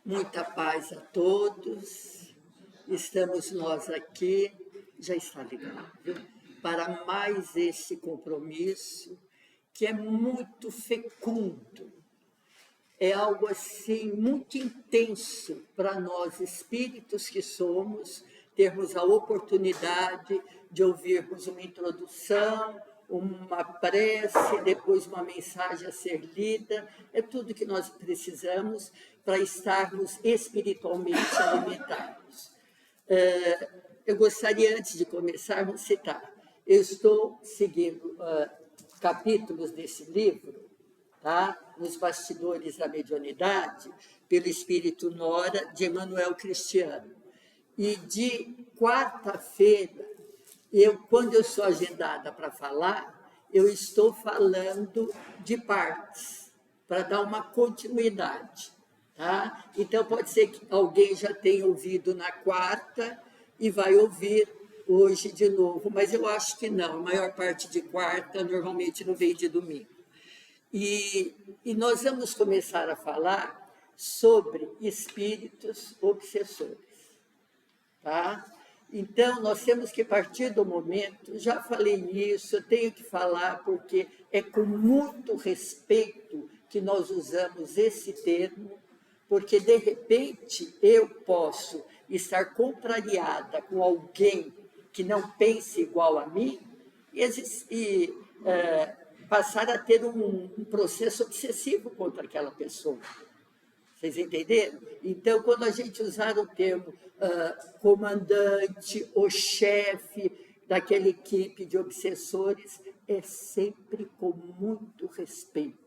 Muita paz a todos. Estamos nós aqui, já está ligado, para mais esse compromisso que é muito fecundo. É algo assim muito intenso para nós, espíritos que somos, termos a oportunidade de ouvirmos uma introdução, uma prece, depois uma mensagem a ser lida. É tudo que nós precisamos para estarmos espiritualmente alimentados. Eu gostaria, antes de começarmos, citar. Eu estou seguindo capítulos desse livro, tá? Nos Bastidores da Mediunidade, pelo Espírito Nora, de Emmanuel Cristiano. E de quarta-feira, quando eu sou agendada para falar, eu estou falando de partes, para dar uma continuidade. Tá? Então, pode ser que alguém já tenha ouvido na quarta e vai ouvir hoje de novo, mas eu acho que não. A maior parte de quarta normalmente não vem de domingo. E nós vamos começar a falar sobre espíritos obsessores. Tá? Então, nós temos que partir do momento, já falei isso, eu tenho que falar porque é com muito respeito que nós usamos esse termo, porque, de repente, eu posso estar contrariada com alguém que não pense igual a mim e passar a ter um processo obsessivo contra aquela pessoa. Vocês entenderam? Então, quando a gente usar o termo comandante ou chefe daquela equipe de obsessores, é sempre com muito respeito,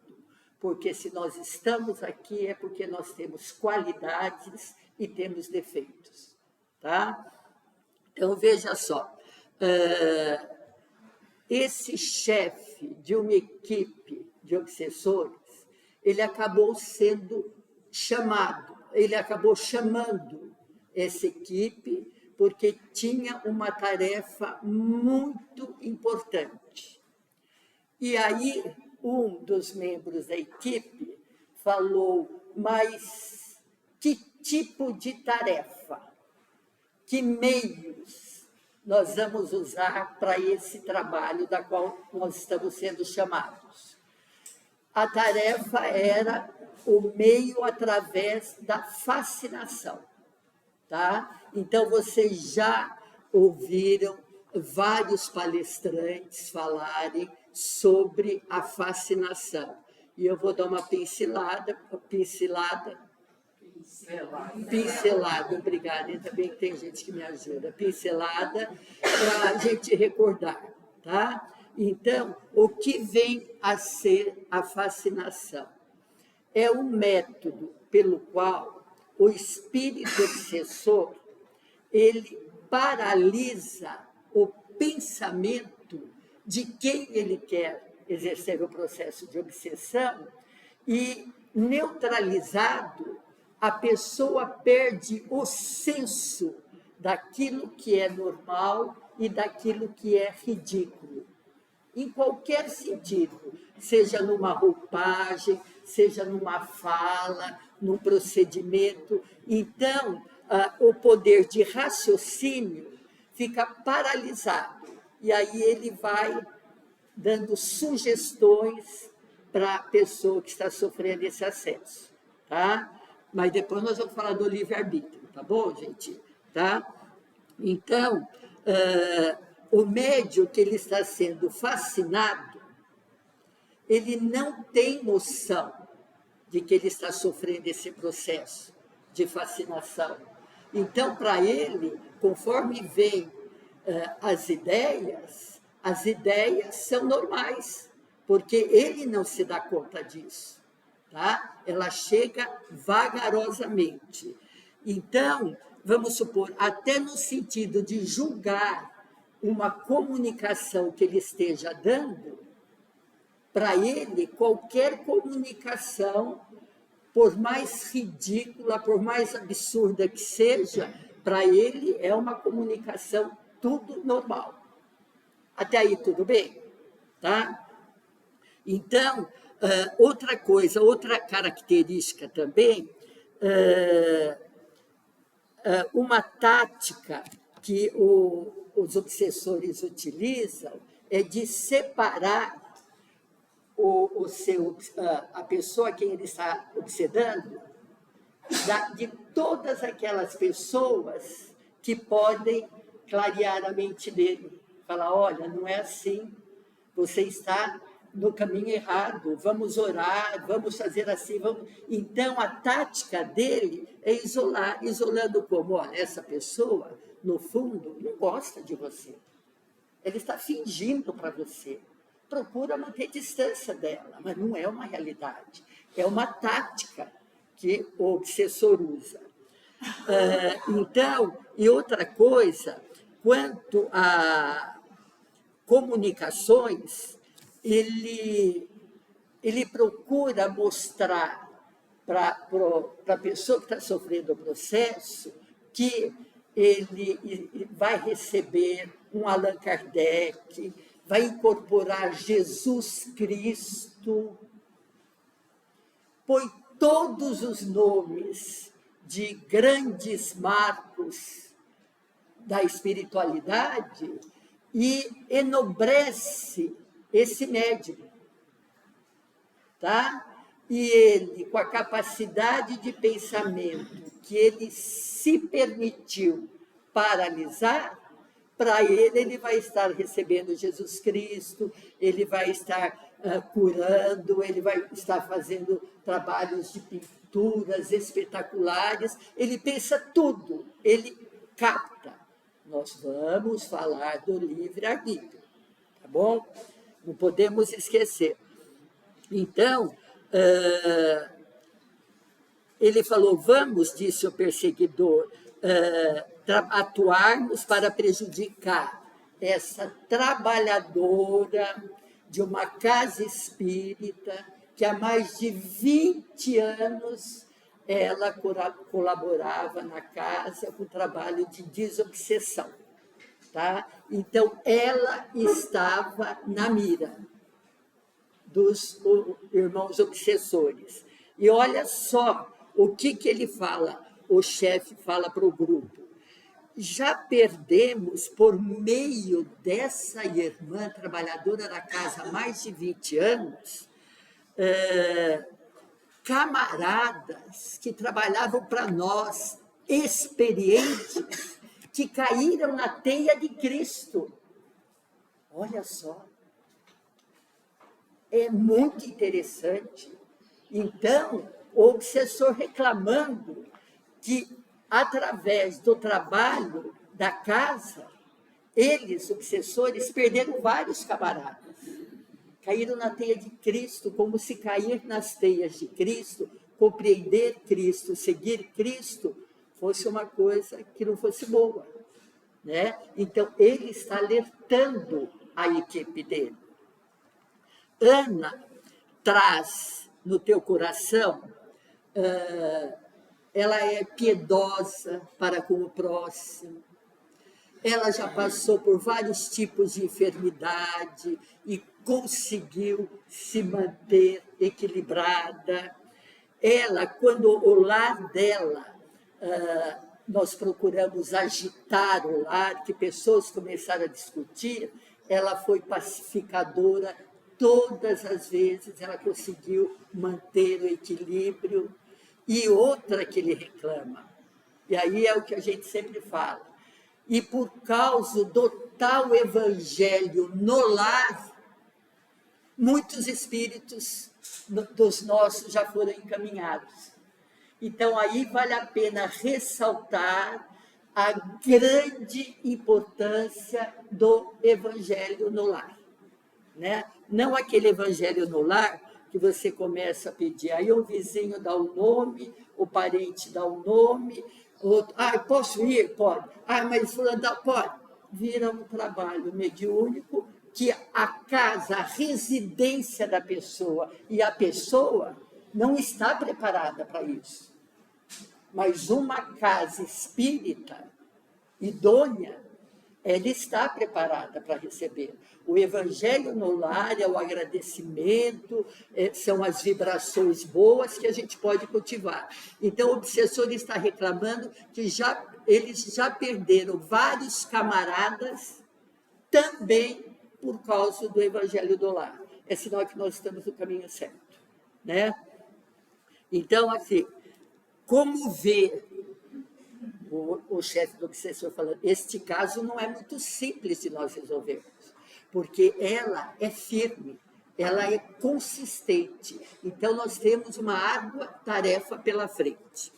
porque se nós estamos aqui é porque nós temos qualidades e temos defeitos. Tá? Então, veja só, esse chefe de uma equipe de obsessores, ele acabou sendo ele acabou chamando essa equipe porque tinha uma tarefa muito importante. E aí, um dos membros da equipe falou, mas que tipo de tarefa? Que meios nós vamos usar para esse trabalho da qual nós estamos sendo chamados? A tarefa era o meio através da fascinação, tá? Então, vocês já ouviram vários palestrantes falarem sobre a fascinação. E eu vou dar uma pincelada, obrigada, ainda bem que tem gente que me ajuda, pincelada, para a gente recordar, tá? Então, o que vem a ser a fascinação? É um método pelo qual o espírito obsessor, ele paralisa o pensamento de quem ele quer exercer o processo de obsessão e, neutralizado, a pessoa perde o senso daquilo que é normal e daquilo que é ridículo. Em qualquer sentido, seja numa roupagem, seja numa fala, num procedimento. Então, o poder de raciocínio fica paralisado. E aí ele vai dando sugestões para a pessoa que está sofrendo esse acesso. Tá? Mas depois nós vamos falar do livre-arbítrio, tá bom, gente? Tá? Então, o médium que ele está sendo fascinado, ele não tem noção de que ele está sofrendo esse processo de fascinação. Então, para ele, conforme vem as ideias são normais, porque ele não se dá conta disso. Tá? Ela chega vagarosamente. Então, vamos supor, até no sentido de julgar uma comunicação que ele esteja dando, para ele, qualquer comunicação, por mais ridícula, por mais absurda que seja, para ele é uma comunicação tudo normal. Até aí tudo bem? Tá? Então, outra coisa, outra característica também Uma tática que os obsessores utilizam é de separar a pessoa a quem ele está obsedando de todas aquelas pessoas que podem clarear a mente dele. Falar, olha, não é assim, você está no caminho errado, vamos orar, vamos fazer assim. Vamos... Então, a tática dele é isolar, isolando como, olha, essa pessoa, no fundo, não gosta de você. Ele está fingindo para você. Procura manter distância dela, mas não é uma realidade. É uma tática que o obsessor usa. Então, e outra coisa, quanto a comunicações, ele procura mostrar para a pessoa que está sofrendo o processo que ele vai receber um Allan Kardec, vai incorporar Jesus Cristo, põe todos os nomes de grandes marcos da espiritualidade e enobrece esse médium, tá? E ele, com a capacidade de pensamento que ele se permitiu paralisar, para ele vai estar recebendo Jesus Cristo, ele vai estar curando, ele vai estar fazendo trabalhos de pinturas espetaculares, ele pensa tudo, ele capta. Nós vamos falar do livre-arbítrio, tá bom? Não podemos esquecer. Então, ele falou, vamos, disse o perseguidor, atuarmos para prejudicar essa trabalhadora de uma casa espírita que há mais de 20 anos ela colaborava na casa com o trabalho de desobsessão. Tá? Então, ela estava na mira dos irmãos obsessores. E olha só o que ele fala, o chefe fala para o grupo. Já perdemos, por meio dessa irmã trabalhadora da casa há mais de 20 anos, camaradas que trabalhavam para nós, experientes, que caíram na teia de Cristo. Olha só. É muito interessante. Então, o obsessor reclamando que, através do trabalho da casa, eles, obsessores, perderam vários camaradas. Caíram na teia de Cristo, como se cair nas teias de Cristo, compreender Cristo, seguir Cristo, fosse uma coisa que não fosse boa. Né? Então, ele está alertando a equipe dele. Ana traz no teu coração, ela é piedosa para com o próximo, ela já passou por vários tipos de enfermidade e conseguiu se manter equilibrada. Ela, quando o lar dela, nós procuramos agitar o lar, que pessoas começaram a discutir, ela foi pacificadora. Todas as vezes ela conseguiu manter o equilíbrio. E outra que ele reclama, e aí é o que a gente sempre fala, e por causa do tal evangelho no lar, muitos espíritos dos nossos já foram encaminhados. Então, aí vale a pena ressaltar a grande importância do evangelho no lar. Né? Não aquele evangelho no lar que você começa a pedir, aí o vizinho dá o nome, o parente dá o nome, outro, posso ir? Pode. Mas fulano dá, pode. Vira um trabalho mediúnico que a casa, a residência da pessoa e a pessoa não está preparada para isso. Mas uma casa espírita, idônea, ela está preparada para receber. O evangelho no lar é o agradecimento, são as vibrações boas que a gente pode cultivar. Então, o obsessor está reclamando que eles já perderam vários camaradas também por causa do evangelho do lar. É sinal que nós estamos no caminho certo, né? Então, assim, como ver o chefe do obsessor falando, este caso não é muito simples de nós resolvermos, porque ela é firme, ela é consistente. Então, nós temos uma árdua tarefa pela frente.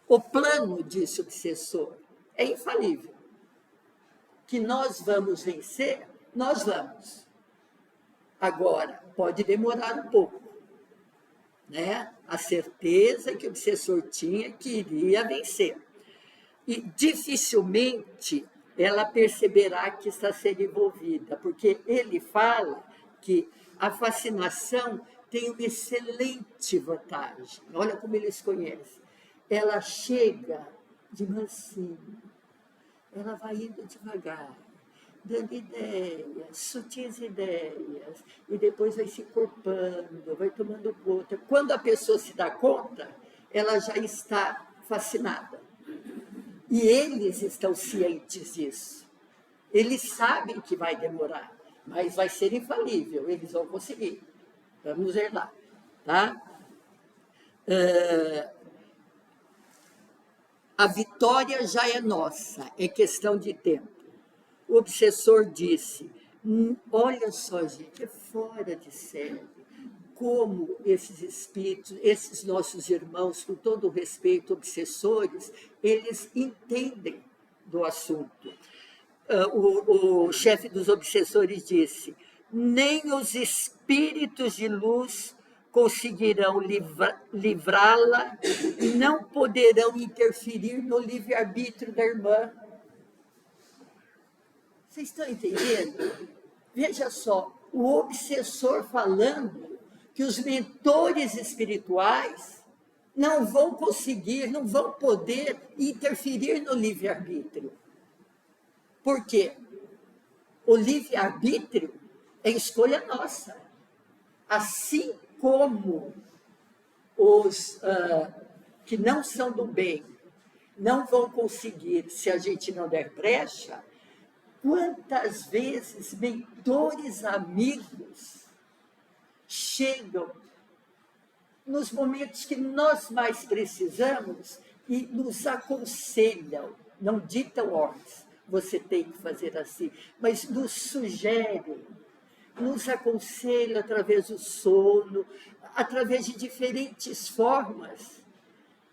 O plano, disse o obsessor, é infalível. Que nós vamos vencer, nós vamos. Agora, pode demorar um pouco, né? A certeza que o obsessor tinha que iria vencer. E dificilmente ela perceberá que está sendo envolvida, porque ele fala que a fascinação tem uma excelente vantagem. Olha como eles conhecem. Ela chega de mansinho, ela vai indo devagar, dando ideias, sutis ideias, e depois vai se encorpando, vai tomando conta. Quando a pessoa se dá conta, ela já está fascinada. E eles estão cientes disso. Eles sabem que vai demorar, mas vai ser infalível, eles vão conseguir. Vamos ver lá. Tá? A vitória já é nossa, é questão de tempo. O obsessor disse, olha só, gente, é fora de série como esses espíritos, esses nossos irmãos, com todo o respeito, obsessores, eles entendem do assunto. O chefe dos obsessores disse, nem os espíritos de luz conseguirão livrá-la, não poderão interferir no livre-arbítrio da irmã. Vocês estão entendendo? Veja só, o obsessor falando que os mentores espirituais não vão conseguir, não vão poder interferir no livre-arbítrio. Por quê? O livre-arbítrio é escolha nossa. Assim como os que não são do bem não vão conseguir se a gente não der brecha, quantas vezes mentores amigos chegam nos momentos que nós mais precisamos e nos aconselham, não ditam ordens, você tem que fazer assim, mas nos sugerem, nos aconselham através do sono, através de diferentes formas.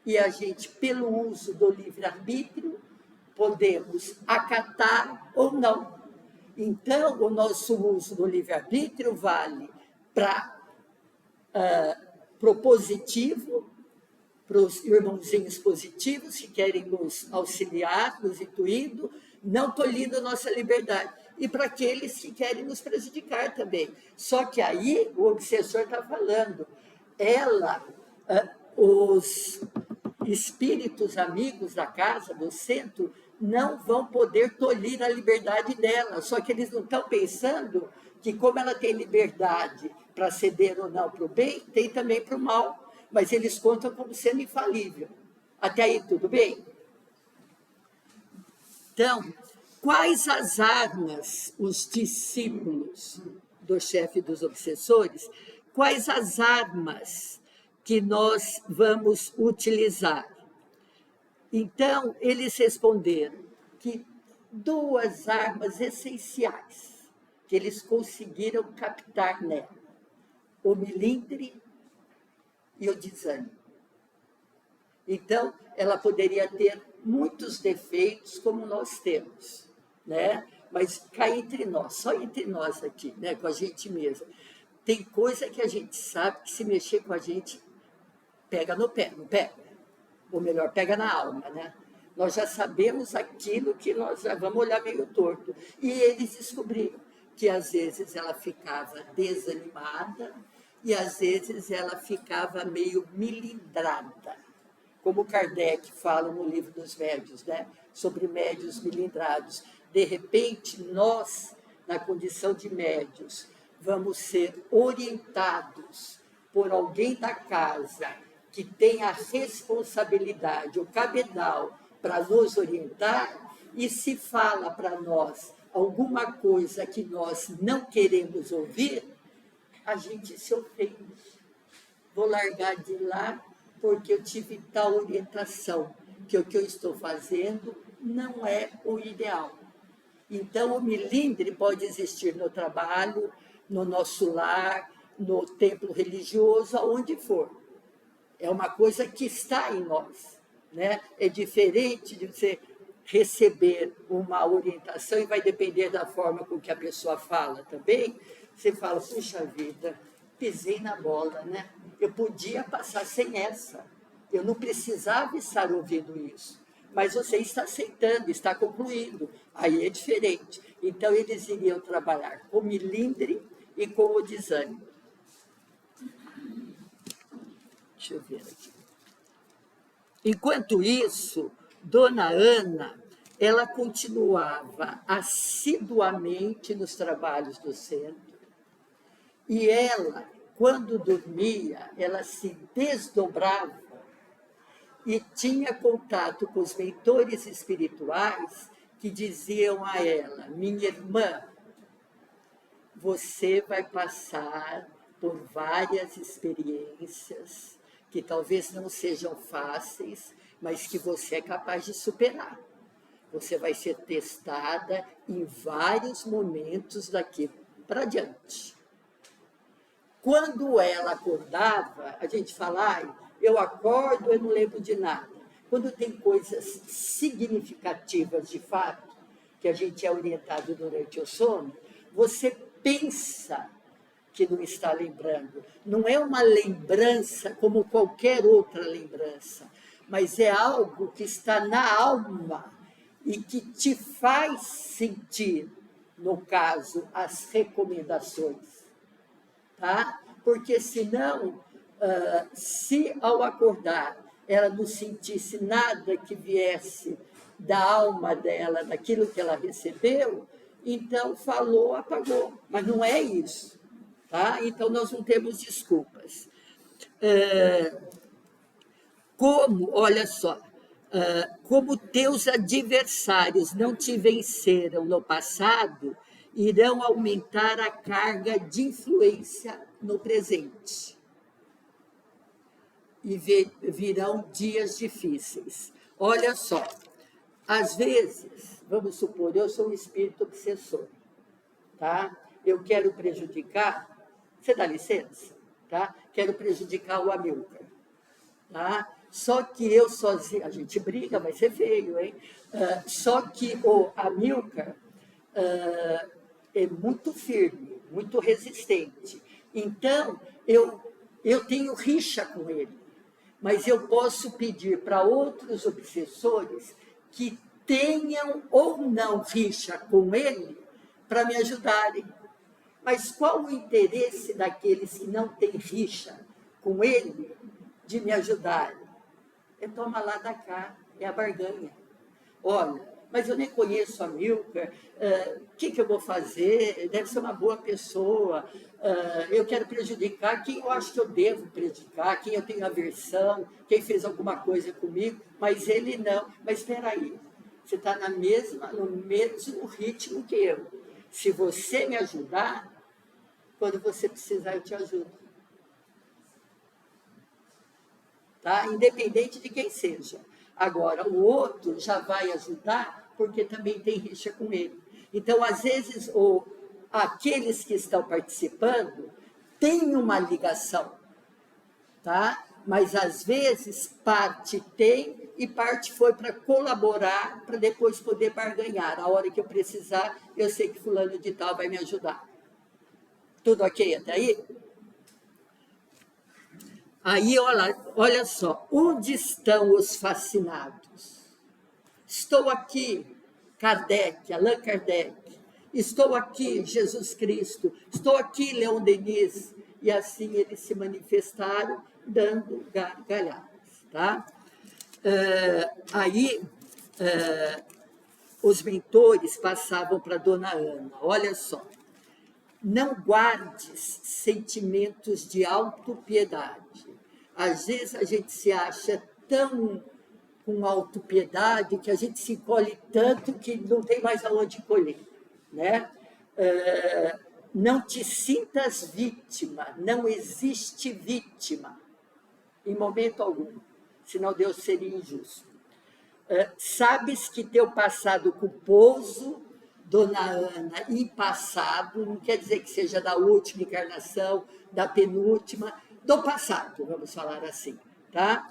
E a gente, pelo uso do livre-arbítrio, podemos acatar ou não. Então, o nosso uso do livre-arbítrio vale para o positivo, para os irmãozinhos positivos que querem nos auxiliar, nos intuindo, não tolhindo a nossa liberdade. E para aqueles que querem nos prejudicar também. Só que aí o obsessor está falando, os espíritos amigos da casa, do centro, não vão poder tolir a liberdade dela. Só que eles não estão pensando que, como ela tem liberdade para ceder ou não para o bem, tem também para o mal. Mas eles contam como sendo infalível. Até aí, tudo bem? Então, quais as armas, os discípulos do chefe dos obsessores, quais as armas que nós vamos utilizar? Então, eles responderam que duas armas essenciais que eles conseguiram captar nela, o melindre e o desânimo. Então, ela poderia ter muitos defeitos como nós temos, né? Mas cá entre nós, só entre nós aqui, né? Com a gente mesmo. Tem coisa que a gente sabe que se mexer com a gente, pega no pé, não pega? Ou melhor, pega na alma, né? Nós já sabemos aquilo que nós já vamos olhar meio torto. E eles descobriram que às vezes ela ficava desanimada e às vezes ela ficava meio melindrada. como Kardec fala no livro dos médiuns, né? Sobre médiuns milindrados. De repente, nós, na condição de médiuns, vamos ser orientados por alguém da casa que tem a responsabilidade, o cabedal, para nos orientar, e se fala para nós alguma coisa que nós não queremos ouvir, a gente se ofende. Vou largar de lá porque eu tive tal orientação, que o que eu estou fazendo não é o ideal. Então, o milindre pode existir no trabalho, no nosso lar, no templo religioso, aonde for. É uma coisa que está em nós, né? É diferente de você receber uma orientação, e vai depender da forma com que a pessoa fala também. Você fala, puxa vida, pisei na bola, né? Eu podia passar sem essa. Eu não precisava estar ouvindo isso. Mas você está aceitando, está concluindo. Aí é diferente. Então, eles iriam trabalhar com o milindre e com o desânimo. Deixa eu ver aqui. Enquanto isso, Dona Ana, ela continuava assiduamente nos trabalhos do centro, e ela, quando dormia, ela se desdobrava e tinha contato com os mentores espirituais que diziam a ela, minha irmã, você vai passar por várias experiências que talvez não sejam fáceis, mas que você é capaz de superar. Você vai ser testada em vários momentos daqui para diante. Quando ela acordava, a gente fala, eu acordo, eu não lembro de nada. Quando tem coisas significativas de fato, que a gente é orientado durante o sono, você pensa que não está lembrando. Não é uma lembrança como qualquer outra lembrança, mas é algo que está na alma e que te faz sentir, no caso, as recomendações. Tá? Porque senão, se ao acordar ela não sentisse nada que viesse da alma dela, daquilo que ela recebeu, então falou, apagou. Mas não é isso. Tá? Então, nós não temos desculpas. Olha só, como teus adversários não te venceram no passado, irão aumentar a carga de influência no presente. E virão dias difíceis. Olha só, às vezes, vamos supor, eu sou um espírito obsessor, tá? Eu quero prejudicar, você dá licença, tá? Quero prejudicar o Amilcar, tá? Só que eu sozinho, a gente briga, vai ser feio, hein? Só que o Amilcar é muito firme, muito resistente. Então, eu tenho rixa com ele, mas eu posso pedir para outros obsessores que tenham ou não rixa com ele para me ajudarem. Mas qual o interesse daqueles que não têm rixa com ele de me ajudarem? É toma lá da cá, é a barganha. Olha, mas eu nem conheço a Milka, o que eu vou fazer? Deve ser uma boa pessoa, eu quero prejudicar quem eu acho que eu devo prejudicar, quem eu tenho aversão, quem fez alguma coisa comigo, mas ele não. Mas espera aí, você está no mesmo ritmo que eu. Se você me ajudar, quando você precisar, eu te ajudo. Tá? Independente de quem seja. Agora, o outro já vai ajudar porque também tem rixa com ele. Então, às vezes, aqueles que estão participando têm uma ligação, tá? Mas, às vezes, parte tem e parte foi para colaborar, para depois poder barganhar. A hora que eu precisar, eu sei que fulano de tal vai me ajudar. Tudo ok até aí? Aí, olha só, onde estão os fascinados? Estou aqui, Kardec, Allan Kardec. Estou aqui, Jesus Cristo. Estou aqui, Leon Denis. E assim eles se manifestaram, dando gargalhadas. Tá? Aí, os mentores passavam para a dona Ana, olha só, não guardes sentimentos de autopiedade. Às vezes a gente se acha tão com autopiedade que a gente se colhe tanto que não tem mais aonde colher, né? Não te sintas vítima, não existe vítima, em momento algum, senão Deus seria injusto. Sabes que teu passado culposo, dona Ana, e passado, não quer dizer que seja da última encarnação, da penúltima, do passado, vamos falar assim, tá?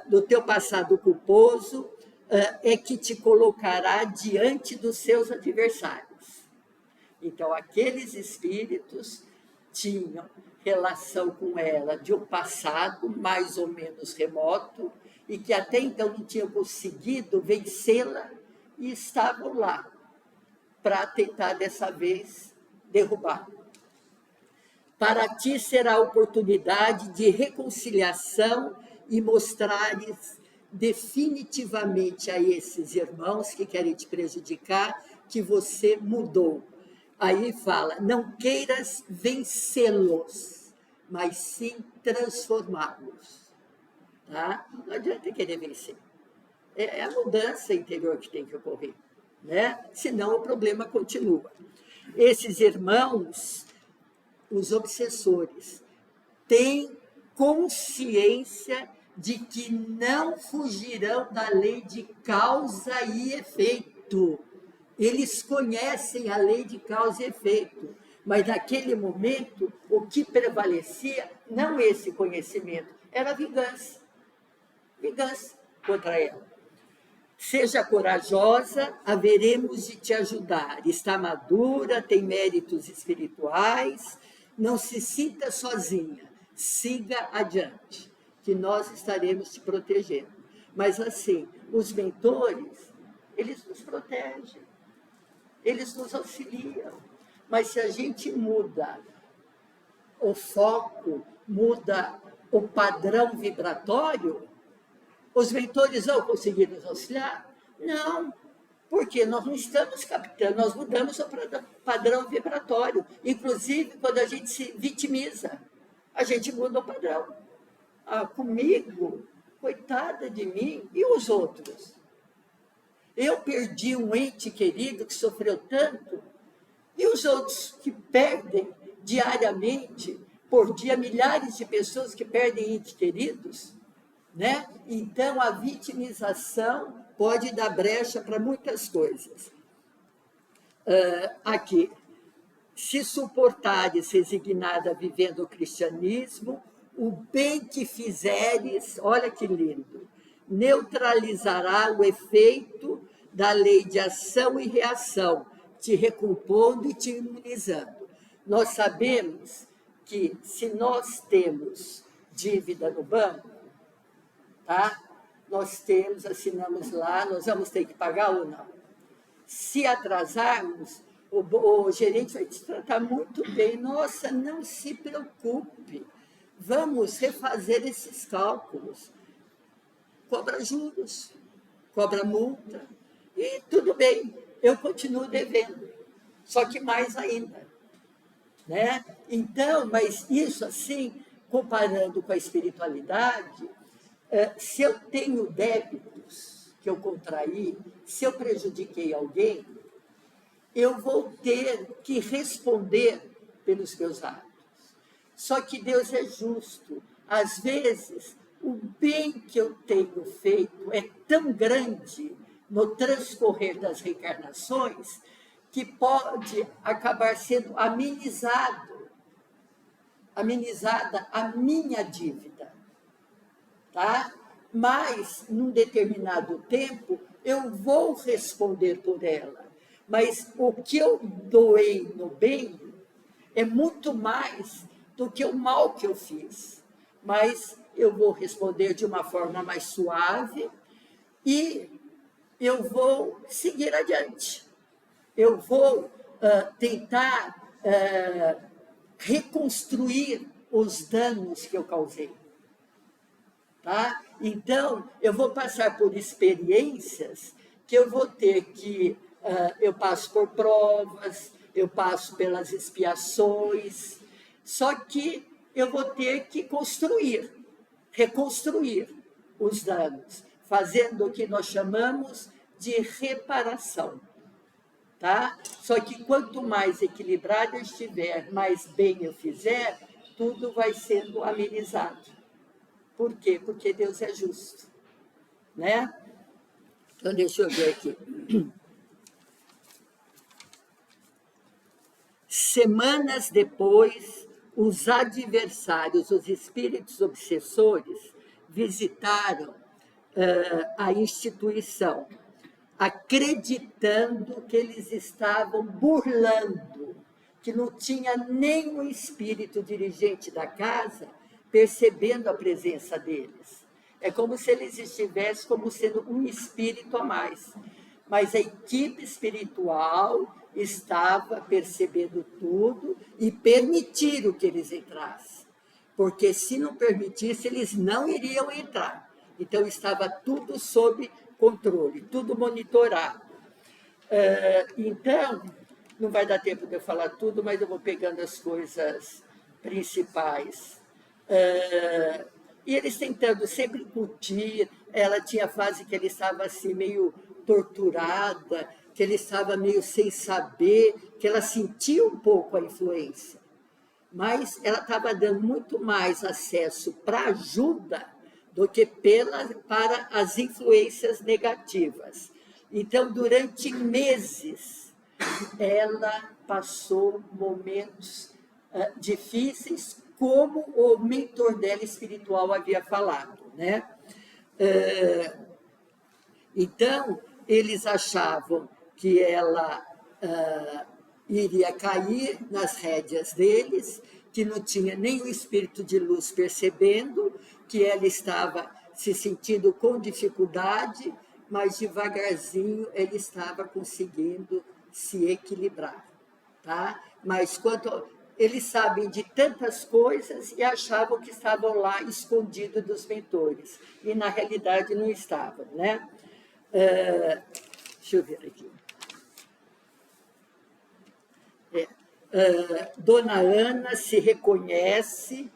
Do teu passado culposo, é que te colocará diante dos seus adversários. Então, aqueles espíritos tinham relação com ela de um passado mais ou menos remoto e que até então não tinham conseguido vencê-la e estavam lá para tentar, dessa vez, derrubar. Para ti será a oportunidade de reconciliação e mostrares definitivamente a esses irmãos que querem te prejudicar que você mudou. Aí fala, não queiras vencê-los, mas sim transformá-los. Tá? Não adianta querer vencer. É a mudança interior que tem que ocorrer, né? Senão o problema continua. Esses irmãos, os obsessores, têm consciência de que não fugirão da lei de causa e efeito. Eles conhecem a lei de causa e efeito, mas naquele momento o que prevalecia, não esse conhecimento, era a vingança. Vingança contra ela. Seja corajosa, haveremos de te ajudar. Está madura, tem méritos espirituais, não se sinta sozinha. Siga adiante, que nós estaremos te protegendo. Mas assim, os mentores, eles nos protegem, eles nos auxiliam. Mas se a gente muda o foco, muda o padrão vibratório, os mentores vão conseguir nos auxiliar? Não, porque nós não estamos captando, nós mudamos o padrão vibratório. Inclusive, quando a gente se vitimiza, a gente muda o padrão. Comigo, coitada de mim, e os outros? Eu perdi um ente querido que sofreu tanto, e os outros que perdem diariamente, por dia, milhares de pessoas que perdem entes queridos, né? Então, a vitimização pode dar brecha para muitas coisas. Aqui, se suportares resignada vivendo o cristianismo, o bem que fizeres, olha que lindo, neutralizará o efeito da lei de ação e reação, te recompondo e te imunizando. Nós sabemos que se nós temos dívida no banco, tá? Nós assinamos lá, nós vamos ter que pagar ou não. Se atrasarmos, o gerente vai te tratar muito bem. Nossa, não se preocupe, vamos refazer esses cálculos. Cobra juros, cobra multa, e tudo bem, eu continuo devendo, só que mais ainda, né? Então, mas isso assim, comparando com a espiritualidade, se eu tenho débitos que eu contraí, se eu prejudiquei alguém, eu vou ter que responder pelos meus atos. Só que Deus é justo. Às vezes, o bem que eu tenho feito é tão grande no transcorrer das reencarnações que pode acabar sendo amenizada a minha dívida. Tá? Mas, num determinado tempo, eu vou responder por ela. Mas o que eu doei no bem é muito mais do que o mal que eu fiz. Mas eu vou responder de uma forma mais suave e eu vou seguir adiante. Eu vou tentar reconstruir os danos que eu causei. tá? Então, eu vou passar por experiências que eu vou ter que... eu passo por provas, eu passo pelas expiações, só que eu vou ter que reconstruir os danos, fazendo o que nós chamamos de reparação. Tá? Só que quanto mais equilibrado eu estiver, mais bem eu fizer, tudo vai sendo amenizado. Por quê? Porque Deus é justo. Né? Então, deixa eu ver aqui. Semanas depois, os adversários, os espíritos obsessores, visitaram a instituição, acreditando que eles estavam burlando, que não tinha nenhum espírito dirigente da casa percebendo a presença deles. É como se eles estivessem como sendo um espírito a mais. Mas a equipe espiritual estava percebendo tudo e permitiram que eles entrassem. Porque se não permitisse, eles não iriam entrar. Então, estava tudo sob controle, tudo monitorado. Então, não vai dar tempo de eu falar tudo, mas eu vou pegando as coisas principais. E eles tentando sempre incutir, ela tinha fase que ele estava assim meio torturada, que ele estava meio sem saber, que ela sentia um pouco a influência. Mas ela estava dando muito mais acesso para ajuda do que para as influências negativas. Então, durante meses, ela passou momentos difíceis, como o mentor dela espiritual havia falado, né? Então, eles achavam que ela iria cair nas rédeas deles, que não tinha nem o espírito de luz percebendo, que ela estava se sentindo com dificuldade, mas devagarzinho ele estava conseguindo se equilibrar. Tá? Mas eles sabem de tantas coisas e achavam que estavam lá escondidos dos mentores, e na realidade não estavam, né? Deixa eu ver aqui. Dona Ana se reconhece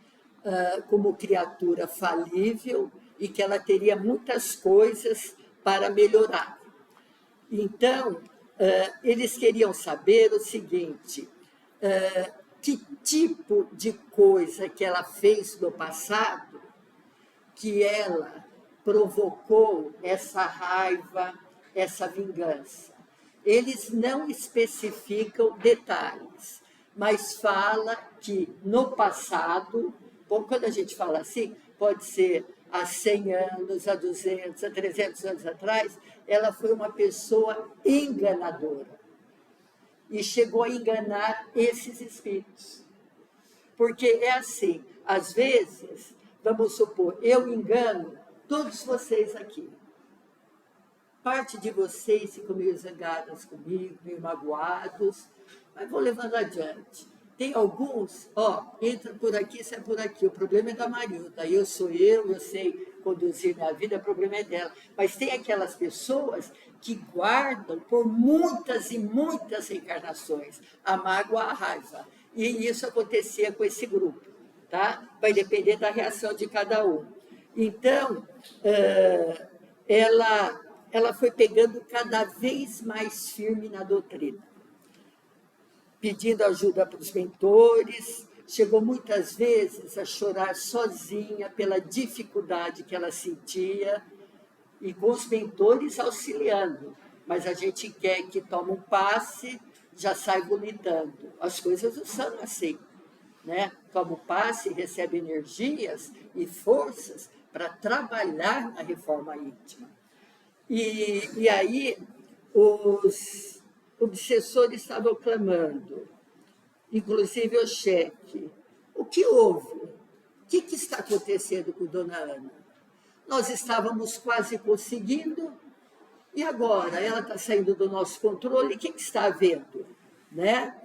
como criatura falível e que ela teria muitas coisas para melhorar. Então, eles queriam saber o seguinte: que tipo de coisa que ela fez no passado que ela provocou essa raiva, essa vingança. Eles não especificam detalhes, mas fala que no passado, quando a gente fala assim, pode ser há 100 anos, há 200, há 300 anos atrás, ela foi uma pessoa enganadora e chegou a enganar esses espíritos. Porque é assim, às vezes, vamos supor, eu engano todos vocês aqui. Parte de vocês ficam meio zangadas comigo, meio magoados, mas vou levando adiante. Tem alguns, entra por aqui, sai por aqui. O problema é da Marilda. Eu sou eu sei conduzir minha vida, o problema é dela. Mas tem aquelas pessoas que guardam por muitas e muitas reencarnações a mágoa, a raiva. E isso acontecia com esse grupo, tá? Vai depender da reação de cada um. Então, ela foi pegando cada vez mais firme na doutrina, pedindo ajuda para os mentores, chegou muitas vezes a chorar sozinha pela dificuldade que ela sentia, e com os mentores auxiliando. Mas a gente quer que tome um passe, já sai vomitando. As coisas não são assim, né? Toma um passe, recebe energias e forças para trabalhar na reforma íntima. E aí os obsessores estavam clamando, inclusive o chefe: o que houve? O que está acontecendo com Dona Ana? Nós estávamos quase conseguindo, e agora ela está saindo do nosso controle, o que está havendo? Né?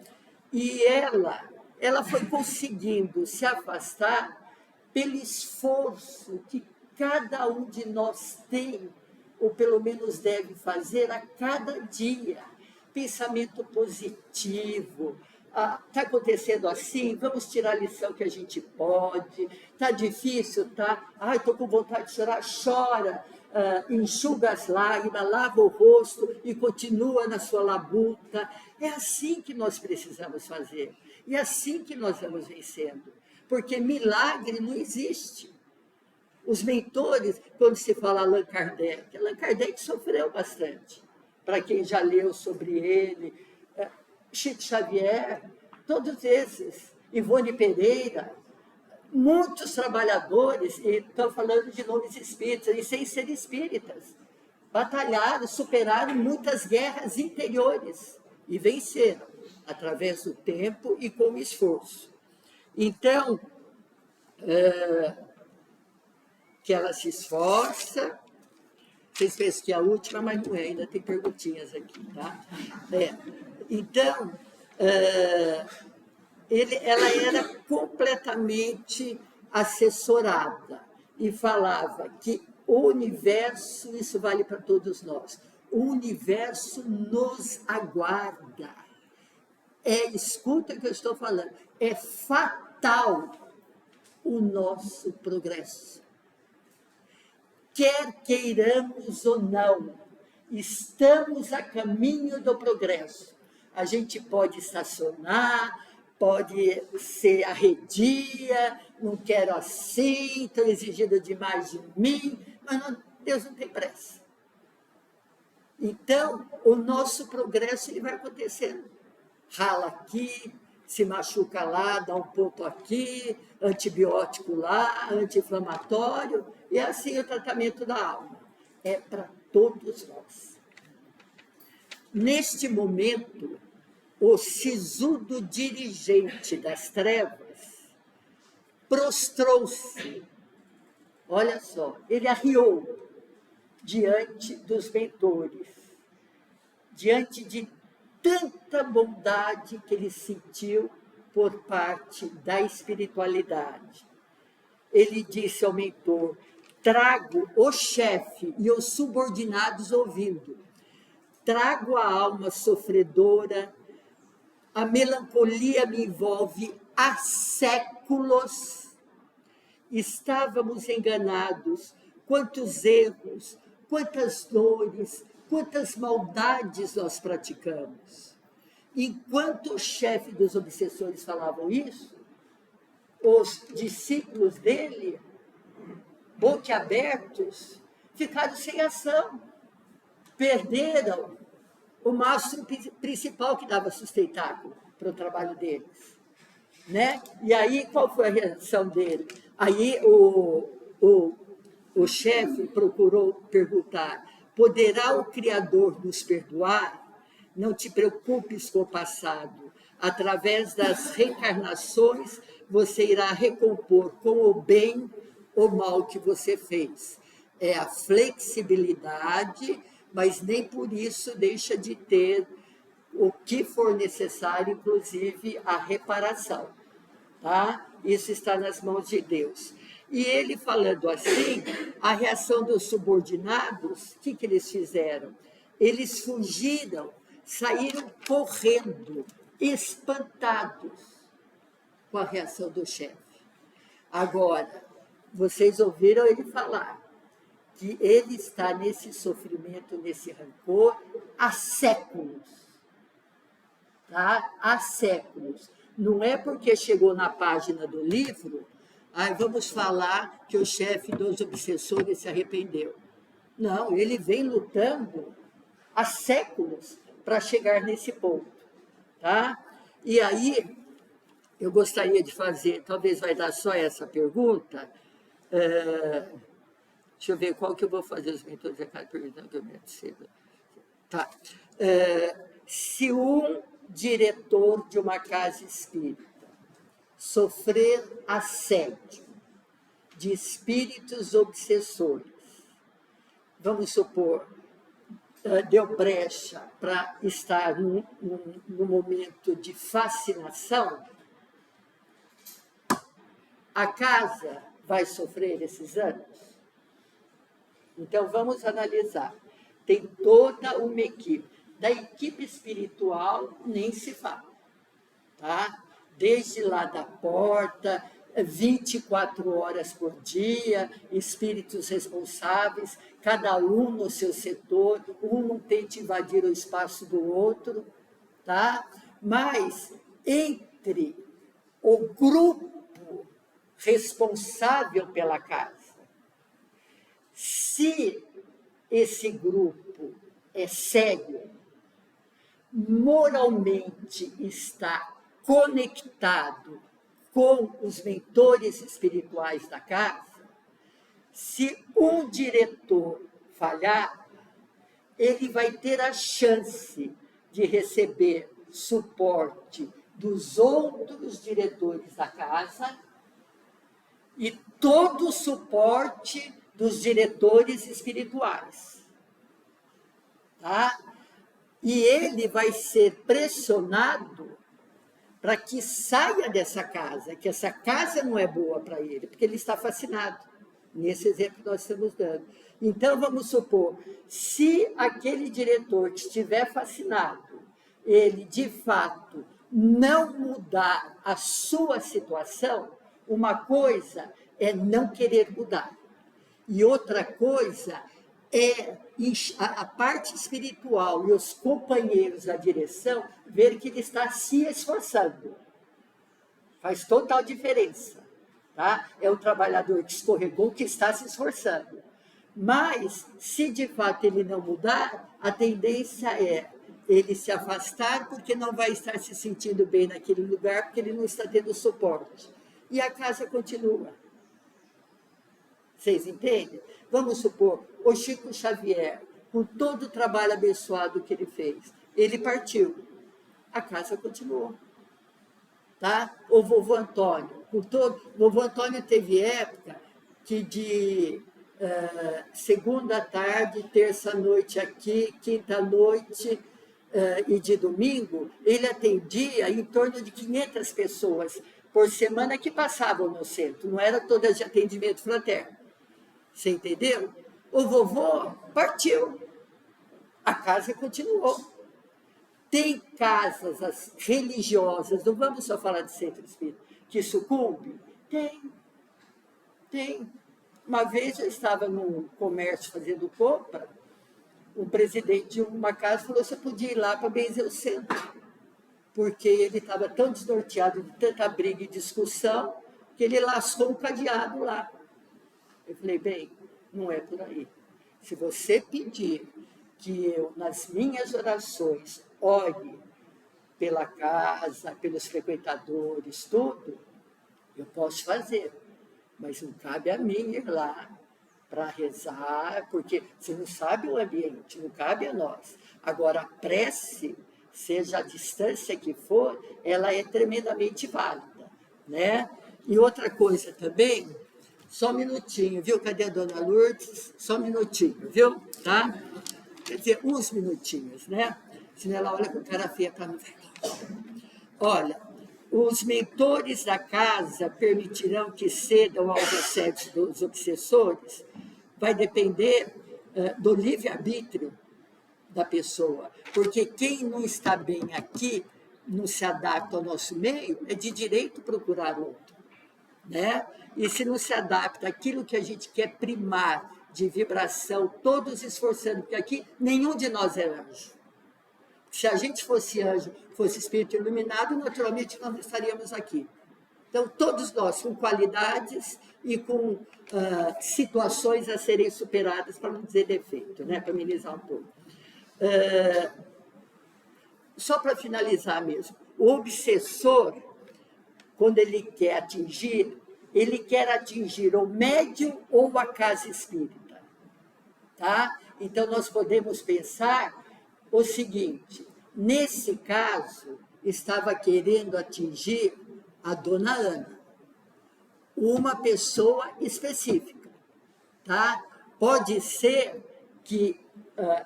E ela foi conseguindo se afastar pelo esforço que cada um de nós tem, ou pelo menos deve fazer a cada dia. Pensamento positivo. Está acontecendo assim, vamos tirar a lição que a gente pode. Está difícil, tá? Ai, estou com vontade de chorar, chora. Enxuga as lágrimas, lava o rosto e continua na sua labuta. É assim que nós precisamos fazer. E é assim que nós vamos vencendo. Porque milagre não existe. Os mentores, quando se fala Allan Kardec sofreu bastante. Para quem já leu sobre ele, Chico Xavier, todos esses, Ivone Pereira, muitos trabalhadores, e estão falando de nomes espíritas, e sem ser espíritas, batalharam, superaram muitas guerras interiores e venceram, através do tempo e com esforço. Então, que ela se esforça. Vocês pensam que é a última, mas não é, ainda tem perguntinhas aqui, tá? Então, ela era completamente assessorada e falava que o universo, isso vale para todos nós, o universo nos aguarda. Escuta o que eu estou falando, é fatal o nosso progresso. Quer queiramos ou não, estamos a caminho do progresso. A gente pode estacionar, pode ser arredia, não quero assim, estou exigindo demais de mim, mas Deus não tem pressa. Então, o nosso progresso ele vai acontecendo. Rala aqui, se machuca lá, dá um ponto aqui, antibiótico lá, anti-inflamatório, e assim o tratamento da alma. É para todos nós. Neste momento, o sisudo dirigente das trevas prostrou-se, olha só, ele arriou diante dos mentores, diante de tanta bondade que ele sentiu por parte da espiritualidade. Ele disse ao mentor: trago o chefe e os subordinados ouvindo, trago a alma sofredora, a melancolia me envolve há séculos. Estávamos enganados, quantos erros, quantas dores, quantas maldades nós praticamos. Enquanto o chefe dos obsessores falavam isso, os discípulos dele, boquiabertos, ficaram sem ação, perderam o mastro principal que dava sustentáculo para o trabalho deles. Né? E aí, qual foi a reação dele? Aí o chefe procurou perguntar: poderá o Criador nos perdoar? Não te preocupes com o passado. Através das reencarnações, você irá recompor com o bem o mal que você fez. É a flexibilidade, mas nem por isso deixa de ter o que for necessário, inclusive a reparação. Tá? Isso está nas mãos de Deus. E ele falando assim, a reação dos subordinados, o que eles fizeram? Eles fugiram, saíram correndo, espantados com a reação do chefe. Agora, vocês ouviram ele falar que ele está nesse sofrimento, nesse rancor, há séculos. Tá? Há séculos. Não é porque chegou na página do livro, vamos falar que o chefe dos obsessores se arrependeu. Não, ele vem lutando há séculos para chegar nesse ponto. Tá? E aí, eu gostaria de fazer, talvez vai dar só essa pergunta. Deixa eu ver qual que eu vou fazer, os mentores acabam perguntando que eu me cedo. Tá. Se um diretor de uma casa espírita sofrer assédio de espíritos obsessores, vamos supor, deu brecha para estar num momento de fascinação, a casa vai sofrer esses anos? Então, vamos analisar. Tem toda uma equipe. Da equipe espiritual, nem se fala. Tá? Desde lá da porta, 24 horas por dia, espíritos responsáveis, cada um no seu setor, um não tenta invadir o espaço do outro, tá? Mas entre o grupo responsável pela casa, se esse grupo é sério, moralmente está conectado com os mentores espirituais da casa, se um diretor falhar, ele vai ter a chance de receber suporte dos outros diretores da casa e todo o suporte dos diretores espirituais. Tá? E ele vai ser pressionado para que saia dessa casa, que essa casa não é boa para ele, porque ele está fascinado, nesse exemplo que nós estamos dando. Então, vamos supor, se aquele diretor que estiver fascinado, ele, de fato, não mudar a sua situação, uma coisa é não querer mudar, e outra coisa é a parte espiritual e os companheiros da direção ver que ele está se esforçando. Faz total diferença. Tá? É o trabalhador que escorregou que está se esforçando. Mas, se de fato ele não mudar, a tendência é ele se afastar porque não vai estar se sentindo bem naquele lugar, porque ele não está tendo suporte. E a casa continua. Vocês entendem? Vamos supor, o Chico Xavier, com todo o trabalho abençoado que ele fez, ele partiu. A casa continuou. Tá? O vovô Antônio, vovô Antônio teve época que de segunda tarde, terça noite aqui, quinta noite e de domingo, ele atendia em torno de 500 pessoas por semana que passavam no centro, não era todas de atendimento fraterno. Você entendeu? O vovô partiu, a casa continuou. Tem casas religiosas, não vamos só falar de centro espírita, que sucumbe? Tem. Uma vez eu estava num comércio fazendo compra, o presidente de uma casa falou que você podia ir lá para benzer o centro, porque ele estava tão desnorteado de tanta briga e discussão, que ele lascou um cadeado lá. Eu falei, bem, não é por aí. Se você pedir que eu, nas minhas orações, ore pela casa, pelos frequentadores, tudo, eu posso fazer. Mas não cabe a mim ir lá para rezar, porque você não sabe o ambiente, não cabe a nós. Agora, a prece, seja a distância que for, ela é tremendamente válida, né? E outra coisa também, só um minutinho, viu? Cadê a dona Lourdes? Só um minutinho, viu? Tá? Quer dizer, uns minutinhos, né? Senão ela olha com cara feia para não ver. Olha, os mentores da casa permitirão que cedam aos assédios dos obsessores? Vai depender do livre-arbítrio da pessoa, porque quem não está bem aqui, não se adapta ao nosso meio, é de direito procurar outro, né? E se não se adapta àquilo que a gente quer primar de vibração, todos esforçando, porque aqui nenhum de nós é anjo. Se a gente fosse anjo, fosse espírito iluminado, naturalmente nós estaríamos aqui. Então, todos nós com qualidades e com situações a serem superadas, para não dizer defeito, né? Para amenizar um pouco. Só para finalizar mesmo, o obsessor, quando ele quer atingir o médium ou a casa espírita. Tá? Então, nós podemos pensar o seguinte, nesse caso, estava querendo atingir a dona Ana, uma pessoa específica. Tá? Pode ser que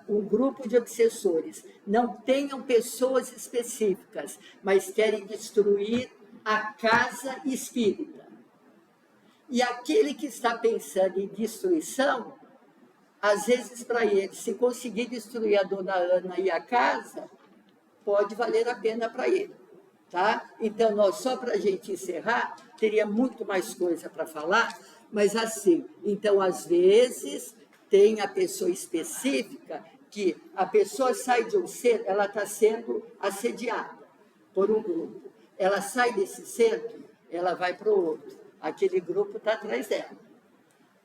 um grupo de obsessores não tenham pessoas específicas, mas querem destruir a casa espírita. E aquele que está pensando em destruição Às vezes, para ele, se conseguir destruir a dona Ana e a casa, pode valer a pena para ele. Tá? Então, só para a gente encerrar, teria muito mais coisa para falar, mas assim, então, às vezes, tem a pessoa específica que a pessoa sai de um centro, ela está sendo assediada por um grupo. Ela sai desse centro, ela vai para o outro. Aquele grupo está atrás dela.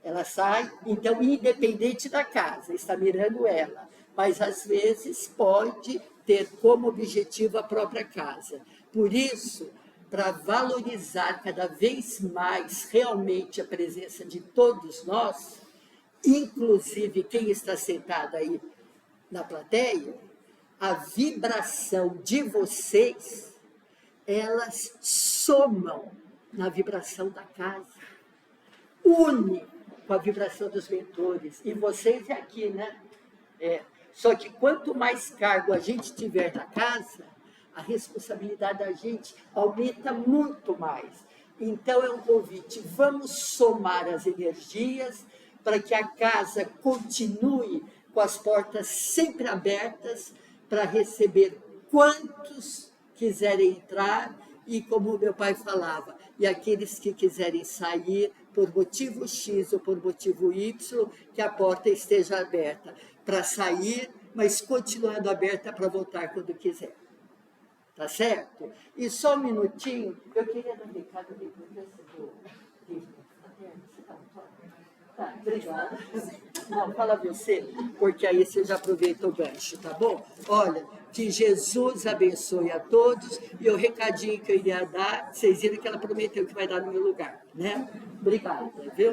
Ela sai, então, independente da casa, está mirando ela, mas às vezes pode ter como objetivo a própria casa. Por isso, para valorizar cada vez mais realmente a presença de todos nós, inclusive quem está sentado aí na plateia, a vibração de vocês, elas somam na vibração da casa, une com a vibração dos mentores. E vocês é aqui, né? Só que quanto mais cargo a gente tiver na casa, a responsabilidade da gente aumenta muito mais. Então, é um convite, vamos somar as energias para que a casa continue com as portas sempre abertas para receber quantos quiserem entrar e, como meu pai falava, e aqueles que quiserem sair por motivo X ou por motivo Y, que a porta esteja aberta para sair, mas continuando aberta para voltar quando quiser. Tá certo? E só um minutinho, eu queria dar um recado da importância do... Tá, obrigada. Não, fala você, porque aí você já aproveita o gancho, tá bom? Olha, que Jesus abençoe a todos, e o recadinho que eu iria dar, vocês viram que ela prometeu que vai dar no meu lugar, né? Obrigada, viu?